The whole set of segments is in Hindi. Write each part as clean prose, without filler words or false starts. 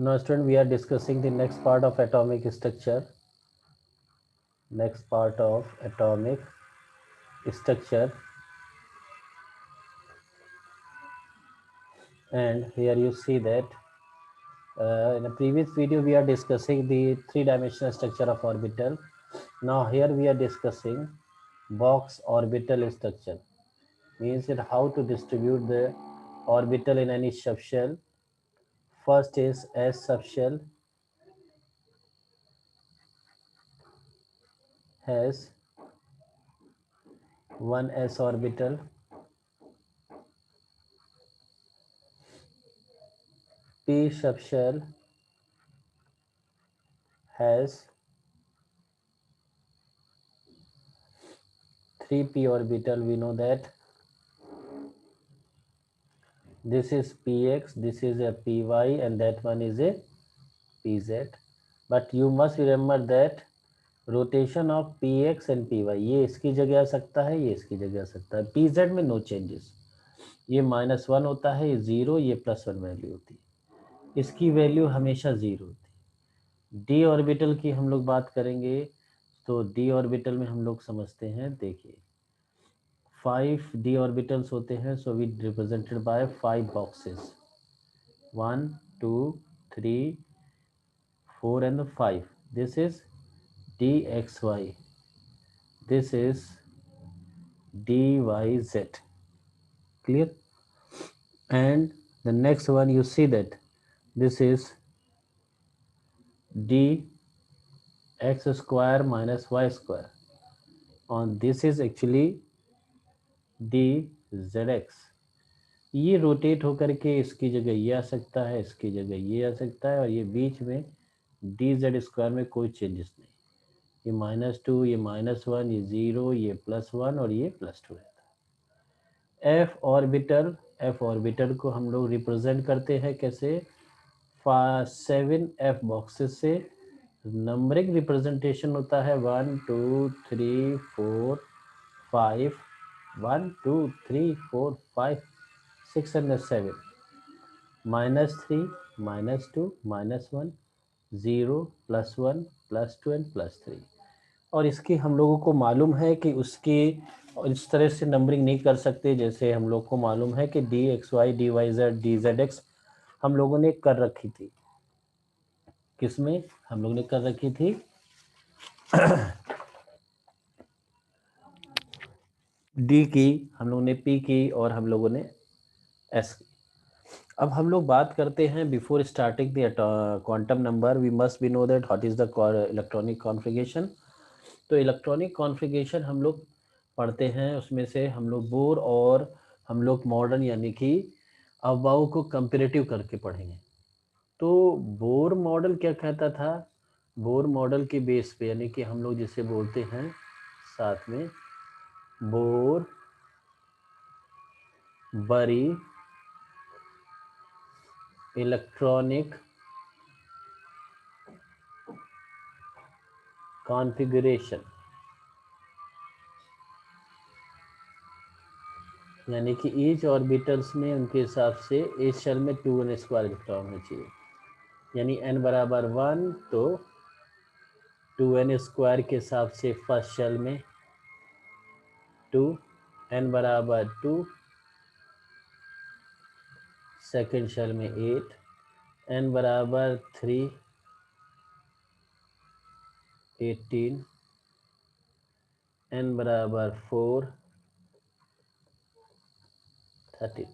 Now student, we are discussing the next part of atomic structure. Next part of atomic structure, and here you see that in the previous video we are discussing the three-dimensional structure of orbital. Now here we are discussing box orbital structure. Means that how to distribute the orbital in any subshell. First is S subshell has one S orbital. P subshell has 3p orbital. We know that this is px, this is a py, and that one is a pz. But you must remember that rotation of P X and P Y, ये इसकी जगह आ सकता है, ये इसकी जगह आ सकता है. पी जेड में नो चेंजेस. ये -1 होता है, ये 0, ये +1 वैल्यू होती है. इसकी वैल्यू हमेशा 0 होती है. डी ऑर्बिटल की हम लोग बात करेंगे तो डी ऑर्बिटल में हम लोग समझते हैं. देखिए 5 डी ऑर्बिटल्स होते हैं. So we represented by 5 boxes. 1 2 3 4 and 5. This is dxy. This is dyz. Clear? And the next one you see that this is dx square minus y square. And this is actually dzx. ये रोटेट होकर के इसकी जगह ये आ सकता है, इसकी जगह ये आ सकता है, और ये बीच में dz स्क्वायर में कोई चेंजेस नहीं. ये -2, ये -1, ये 0, ये +1 और ये +2 रहता है. एफ ऑर्बिटल को हम लोग रिप्रेजेंट करते हैं कैसे? 7 एफ बॉक्सेस से. नंबरिंग रिप्रेजेंटेशन होता है 1 2 3 4 5. 1 2 3 4 5 6 and 7. -3 -2 -1 0 +1 +2 and +3. और इसकी हम लोगों को मालूम है कि उसकी इस तरह से नंबरिंग नहीं कर सकते. जैसे हम लोग को मालूम है कि D X Y D Y Z D Z X हम लोगों ने कर रखी थी. किसमें हम लोग ने कर रखी थी? डी की, हम लोगों ने पी की, और हम लोगों ने एस की. अब हम लोग बात करते हैं before starting the quantum number we must be know that what is the electronic configuration. तो इलेक्ट्रॉनिक कॉन्फ़िगरेशन हम लोग पढ़ते हैं, उसमें से हम लोग बोर और हम लोग मॉडर्न यानी कि अफबाओं को कंपेरेटिव करके पढ़ेंगे. तो बोर मॉडल क्या कहता था? बोर मॉडल के बेस पे यानी कि हम लोग जिसे बोलते हैं साथ में बोर बरी इलेक्ट्रॉनिक कॉन्फ़िगरेशन, यानी कि ईच ऑर्बिटल्स में उनके हिसाब से इस शेल में 2n स्क्वायर इलेक्ट्रॉन होना चाहिए. यानी n बराबर 1 तो 2n स्क्वायर के हिसाब से फर्स्ट शेल में 2, n बराबर 2 सेकेंड शेल में 8, n बराबर 3 18, n बराबर 4 32.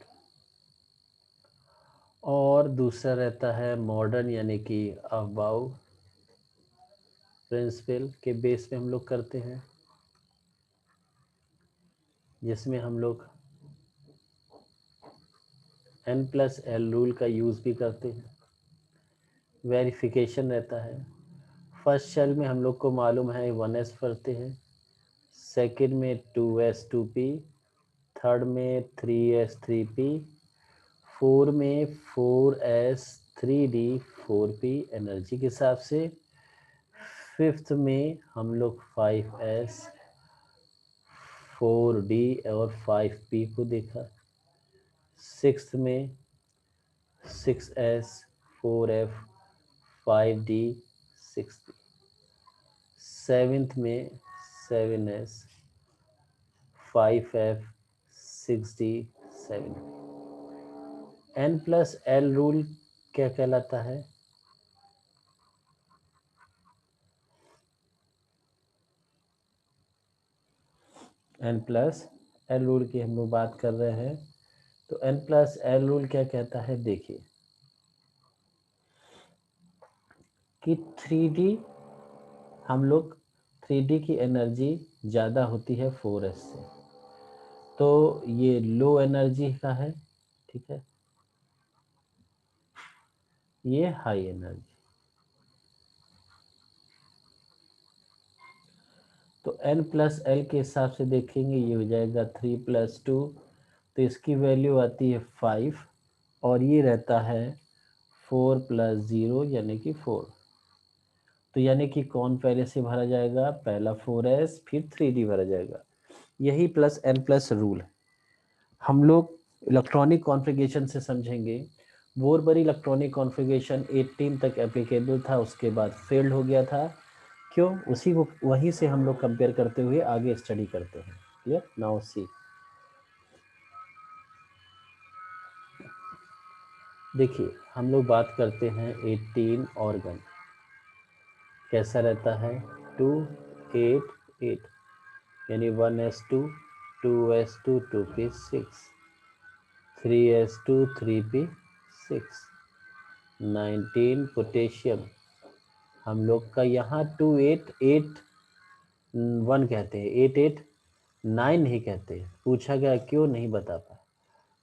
और दूसरा रहता है मॉडर्न यानी कि अफबाउ प्रिंसिपल के बेस पे हम लोग करते हैं, जिसमें हम लोग n+l रूल का यूज़ भी करते हैं. वेरिफिकेशन रहता है. फर्स्ट शेल में हम लोग को मालूम है 1s पढ़ते हैं, सेकंड में 2s 2p, थर्ड में 3s 3p, फोर में 4s 3d 4p एनर्जी के हिसाब से. फिफ्थ में हम लोग 5s 4d और 5p को देखा. सिक्स्थ में 6s 4f 5d 6d, 7th में 7s 5f 6d 7, n plus L rule क्या कहलाता है? n प्लस एल रूल की हम लोग बात कर रहे हैं। तो n प्लस एल रूल क्या कहता है? देखिए कि 3D हम लोग 3D की एनर्जी ज़्यादा होती है 4s से, तो ये लो एनर्जी का है, ठीक है, ये हाई एनर्जी। तो n प्लस एल के हिसाब से देखेंगे ये हो जाएगा 3 + 2, तो इसकी वैल्यू आती है 5 और ये रहता है 4 + 0 यानी कि 4। तो यानी कि कौन पहले से भरा जाएगा? पहला 4s फिर 3d भरा जाएगा। यही प्लस n प्लस रूल हम लोग इलेक्ट्रॉनिक कॉन्फ़िगरेशन से समझेंगे। बोरबरी इलेक्ट्रॉनिक कॉन्फ़िगरेशन 18 तक एप्लीकेबल था, उसके बाद फेल्ड हो गया था। क्यों? उसी को वहीं से हम लोग कंपेयर करते हुए आगे स्टडी करते हैं। क्लियर? नाउ सी, देखिए हम लोग बात करते हैं 18 ऑर्गन कैसा रहता है? 2 8 8 यानी 1s2 2s2 2p6 3s2 3p6 19 potassium हम लोग का यहाँ 2881 कहते हैं, 889 नहीं कहते। पूछा गया क्यों, नहीं बता पाया।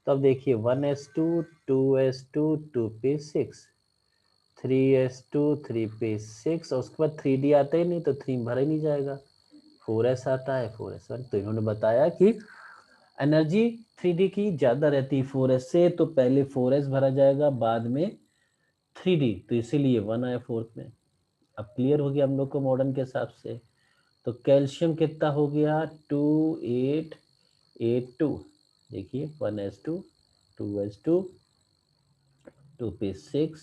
तो अब देखिए 1s2 2s2 2p6 3s2 3p6 और उसके बाद 3d आता ही नहीं, तो 3 भरा ही नहीं जाएगा, 4s आता है 4s1। तो इन्होंने बताया कि एनर्जी 3D की ज़्यादा रहती है 4s से, तो पहले 4s भरा जाएगा बाद में 3D, तो इसीलिए 1 आया फोर्थ में। अब क्लियर हो गया हम लोग को मॉडर्न के हिसाब से। तो कैल्शियम कितना हो गया? 2882। देखिए 1s2 2s2 2p6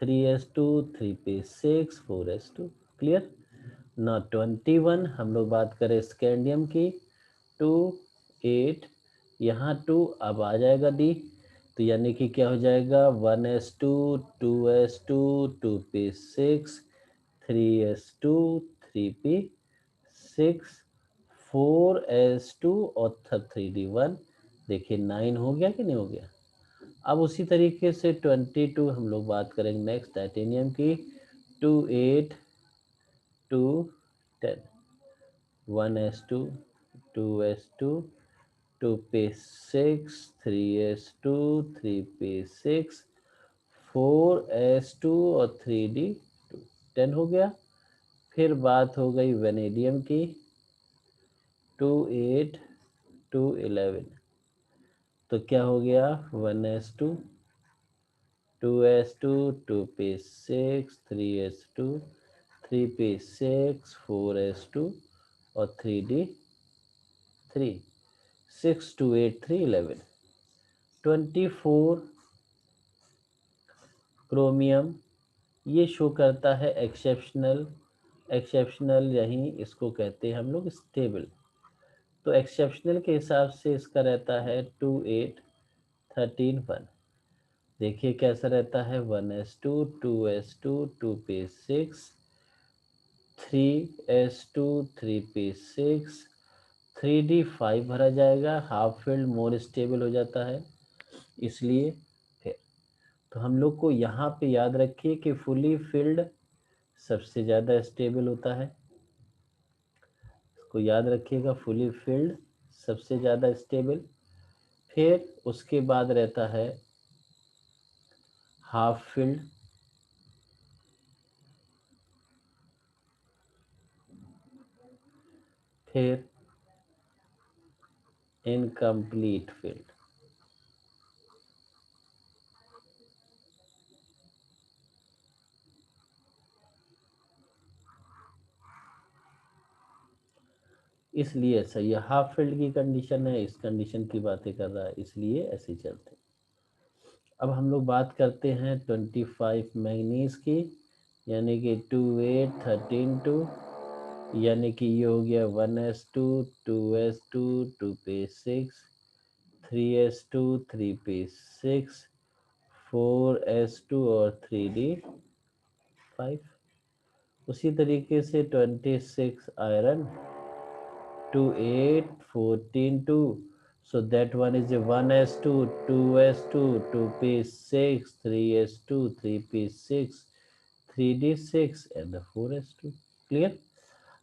3s2 3p6 4s2। Clear ना? 21 हम लोग बात करें स्कैंडियम की, 2 8 यहाँ 2 अब आ जाएगा डी, तो यानी कि क्या हो जाएगा? 1s2 2s2 2p6 3s2 3p6 4s2 और 3d1। देखिए 9 हो गया कि नहीं हो गया? अब उसी तरीके से 22 हम लोग बात करेंगे नेक्स्ट टाइटेनियम की, 2 8 2 10 1s2 2s2 2p6 3s2 3p6 4s2 और 3d2 10 हो गया। फिर बात हो गई वेनेडियम की, 2 8 2 11, तो क्या हो गया? 1s2 2s2 2p6 3s2 3p6 4s2 और 3d3 6 2 8 3 11। 24 क्रोमियम, ये शो करता है एक्सेप्शनल, एक्सेप्शनल यहीं इसको कहते हैं हम लोग स्टेबल। तो एक्सेप्शनल के हिसाब से इसका रहता है 2 8 13 1। देखिए कैसा रहता है? 1s2 2s2 2p6 3s2 3p6 3d5 भरा जाएगा, हाफ फील्ड मोर स्टेबल हो जाता है इसलिए। फिर तो हम लोग को यहाँ पे याद रखिए कि फुली फिल्ड सबसे ज़्यादा स्टेबल होता है, इसको याद रखिएगा, फुली फिल्ड सबसे ज़्यादा स्टेबल। फिर उसके बाद रहता है हाफ फिल्ड, फिर इनकम्प्लीट फिल्ड। इसलिए ऐसा ये हाफ फील्ड की कंडीशन है, इस कंडीशन की बातें कर रहा है, इसलिए ऐसे चलते हैं। अब हम लोग बात करते हैं 25 मैंगनीज की, यानी कि 2 8 13 2, यानी कि ये हो गया 1s2 2s2 2p6 3s2 3p6 4s2 और 3d5। उसी तरीके से 26 iron 2 8 14 2, so that one is a 1s2 2s2 2p6 3s2 3p6 3d6 and the 4s2. Clear?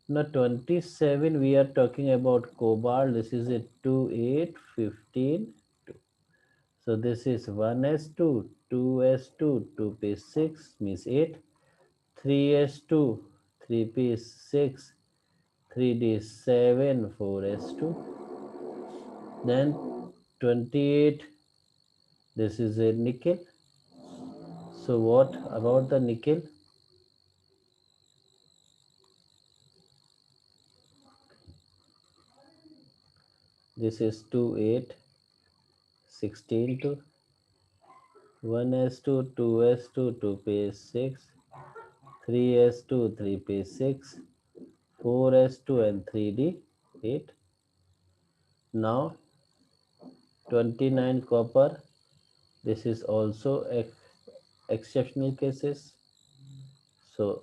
Now 27 we are talking about cobalt. This is a 2 8 15 2. So this is 1s2 2s2 2p6 means 8 3s2 3p6 3d7 4s2. Then 28, this is a nickel. So what about the nickel? This is 2 8 16 to 1s2 2s2 2p6 3s2 3p6 4s2 and 3d8. Now 29 copper. This is also exceptional cases. So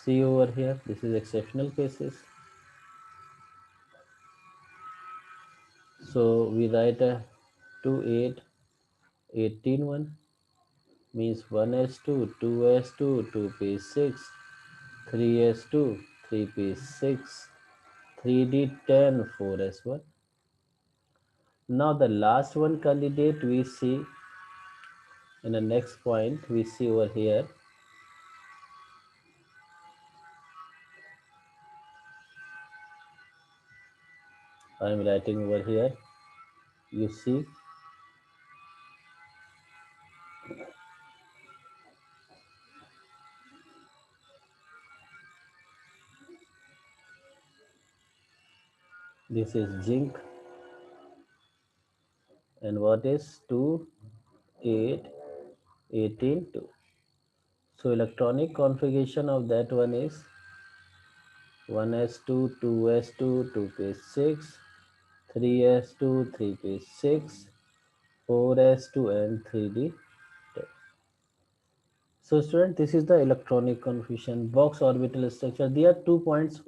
see over here, this is exceptional cases. So we write a 2 8 18 1 means 1s2 2s2 2p6 3s2 3p6 3d10 4s1. Now the last one candidate we see in the next point, we see over here. I am writing over here. You see, this is zinc, and what is 2 8 18 2. So electronic configuration of that one is 1s2 2s2 2p6 3s2 3p6 4s2 and 3d. So student, this is the electronic configuration box orbital structure. There are 2 points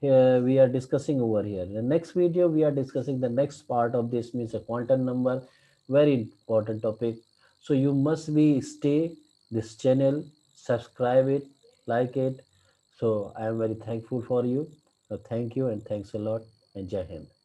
here we are discussing over here. In the next video we are discussing the next part of this, means a quantum number, very important topic. So you must be stay this channel, subscribe it, like it. So I am very thankful for you. So thank you and thanks a lot, and Jai Hind.